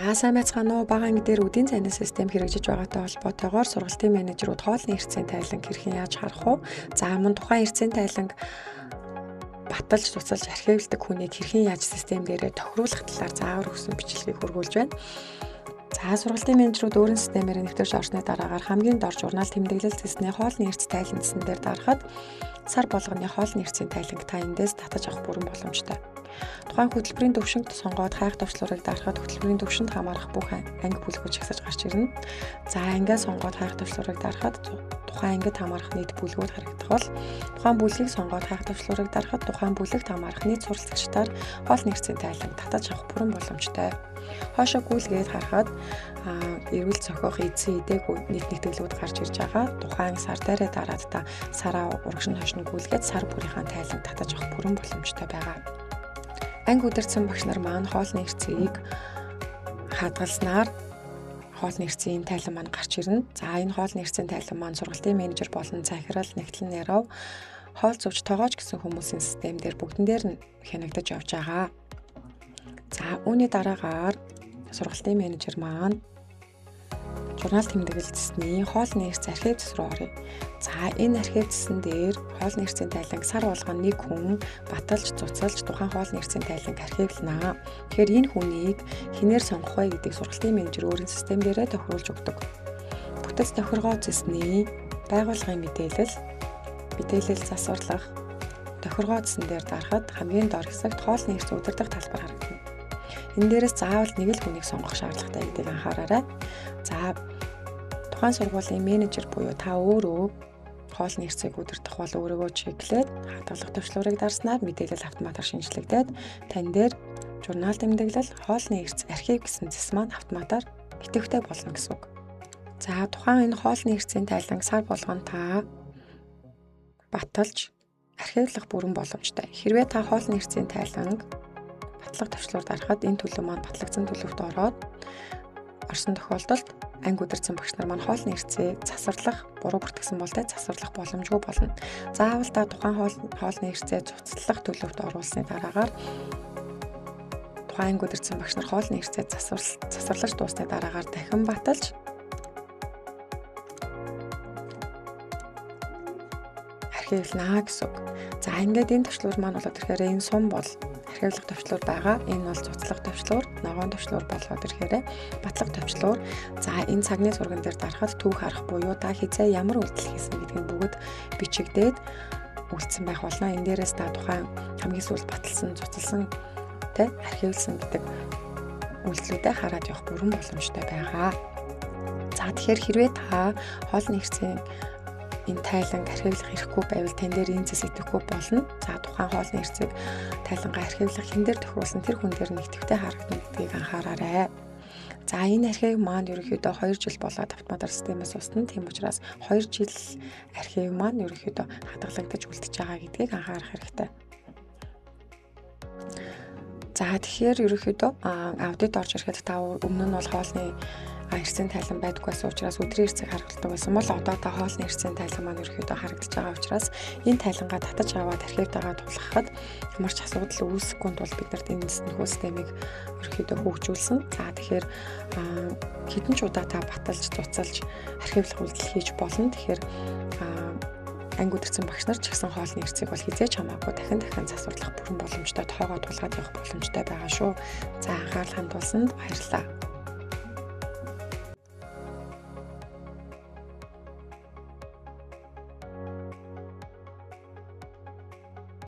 Сайн байцгаана уу? Бага анги дээр үдийн цайны систем хэрэгжиж байгаатай холбоотойгоор сургалтын менежерүүд хоолны хэрэгцээний тайланг хэрхэн яаж харах вэ? Мөн тухайн хэрэгцээний тайланг баталж цуцалж архивлдаг хүнийг хэрхэн яаж систем дээрээ тохируулах талаар заавар өгсөн бичлэгийг хургуулж байна. Сургалтын менежерүүд өөрийн системээр нэвтэрч орсны дараагаар хамгийн дор журнал тэмдэглэл зэсний хоолны хэрэгц тайландсан дээр дарахад сар болгоны хоолны хэрэгцээний тайланг та эндээс татаж авах бүрэн боломжтой. Тухайн хөтөлбөрийн төвшинг сонгоод хайх төвчлөрийг дарахад хөтөлбөрийн төвшөнд хамаарах бүх анги бүлгүүд чагсаж гарч ирнэ. Ангиа сонгоод хайх төвчлөрийг дарахад тухайн ангид хамаарах нийт бүлгүүд харагдах бол тухайн бүлгийг сонгоод хайх төвчлөрийг дарахад тухайн бүлэгт хамаарах нийт суралцагчдаар хоолны хэрэгцээний тайланг татаж авах бүрэн боломжтой. Хоошоо гүйлгээд харахад эрүүл цохих эзэн идээгүй нийт нэгтгэлүүд гарч ирж байгаа. Тухайн сар дээрээ дараад та сараа урагшин хошин гүйлгээд сар бүрийнхаа тайланг татаж авах бүрэн боломжтой байгаа. Анги удирдсан багш нар маань хоолны хэрэгцээг хадгалснаар хоолны хэрэгцээний тайлан маань гарч ирнэ. Энэ хоолны хэрэгцээний тайлан маань сургалтын менежер болон захирал нэгтлэн ярав хоол зовж тоогооч гэсэн хүмүүсийн систем дээр бүгдэн дээр нь хянагдаж явж байгаа. Үүний дараагаар сургалтын менежер маань журнал тэмдэглэл зэсний хоолны хэрэгц архив руу оръё. Энэ архив зэсэн дээр хоолны хэрэгцээний тайланг сар болгоно нэг хүн баталж цуцалж тухайн хоолны хэрэгцээний тайланг архивлнаа. Тэгэхээр энэ хүнийг хинээр сонгох вэ гэдгийг сургалтын менежер өөрийн систем дээрээ тохируулж өгдөг. Бүтэц тохиргоо зэсний байгууллагын мэдээлэл засварлах тохиргоо зэсэн дээр дарахад хамгийн дор хэсэгт хоолны хэрэгц удирдах талбар харагдана. Энэ дээрээс заавал нэг л хүнийг сонгох шаардлагатай гэдгийг анхаараарай. Тухайн сургуулийн менежер буюу та өөрөө хоолны хэрэгцээг удирдах бол өөрийгөө чеклээд хадгалах төвчлөрийг дарснаар мэдээлэл автоматар шинжлэгдээд тань дээр журнал тэмдэглэл хоолны хэрэгц архив гэсэн зэс маань автоматар идэвхтэй болно гэсэн үг. Тухайн энэ хоолны хэрэгцээний тайланг сар болгон та баталж архивлах бүрэн боломжтой. Хэрвээ та хоолны хэрэгцээний тайланг батлах төвчлөөр дарахад энэ төлөв маань батлагдсан төлөвт ороод орсон тохиолдолд анги удирдсан багш нар маань хоолны хэрэгцээг засварлах, буруу бүртгэсэн бол засварлах боломжгүй болно. Заавал та тухайн хоолны хэрэгцээ цуцлах төлөвт оруулсны дараагаар тухайн анги удирдсан багш нар хоолны хэрэгцээ засварлаж дуусны дараагаар дахин баталж архивлнаа гэсэн үг. Ингээд энэ төвчлөр маань болоод ирэхээр энэ сум бол архивлах төвчлөр байгаа. Энэ бол цуцлах төвчлөр, ногоон төвчлөр болоод ирэхээр батлах төвчлөр. Энэ цагны зурган дээр дарахад түүх харах буюу та хизээ ямар үйлдэл хийсэн гэдгийг бүгд бичигдээд үлдсэн байх болно. Энэ дээрээс та тухайн хамгийн сүүлд баталсан, цуцлсан, архивлсан гэдэг үйлдэлүүдээ хараад явах бүрэн боломжтой байгаа. Тэгэхээр хэрвээ та хоолны хэрэгцээний энэ тайланг архивлах хэрэггүй байвал тань дээр энэ зэс идэхгүй болно. Тухайн хоолны хэрэгцээг тайлангаа архивлах хэн дээр тохируулсан тэр хүн дээр нэгтгэвтэй харагдана гэдгийг анхаараарай. Энэ архив маань ерөнхийдөө 2 жил болоод автоматар системээс устна. Тийм учраас 2 жил архив маань ерөнхийдөө хадгалагдаж үлдчихэж байгаа гэдгийг анхаарах хэрэгтэй. Тэгэхээр ерөнхийдөө аудит орж ирэхэд та өмнө нь бол хоолны хэрэгцээний тайлан байдаггүй байсан учраас өдрийн хэрэгцээг харгалдаг байсан бол одоо та хоолны хэрэгцээний тайлан маань ерөнхийдөө харагдаж байгаа учраас энэ тайлангаа татаж аваад архивтайгаа тулгахад ямар ч асуудал үүсэхгүй тул бид нарт энэ нөхөө системийг ерөнхийдөө хөгжүүлсэн. Тэгэхээр хэдэн ч удаа та баталж цуцалж архивлах үйлдэл хийж болно. Тэгэхээр анги удирдсан багш нар ч гэсэн хоолны хэрэгцээг бол хизээч хамаагүй дахин засварлах бүрэн боломжтой тоогоо тулгаад явах боломжтой байгаа шүү. Анхаарал хандуулсанд баярлалаа.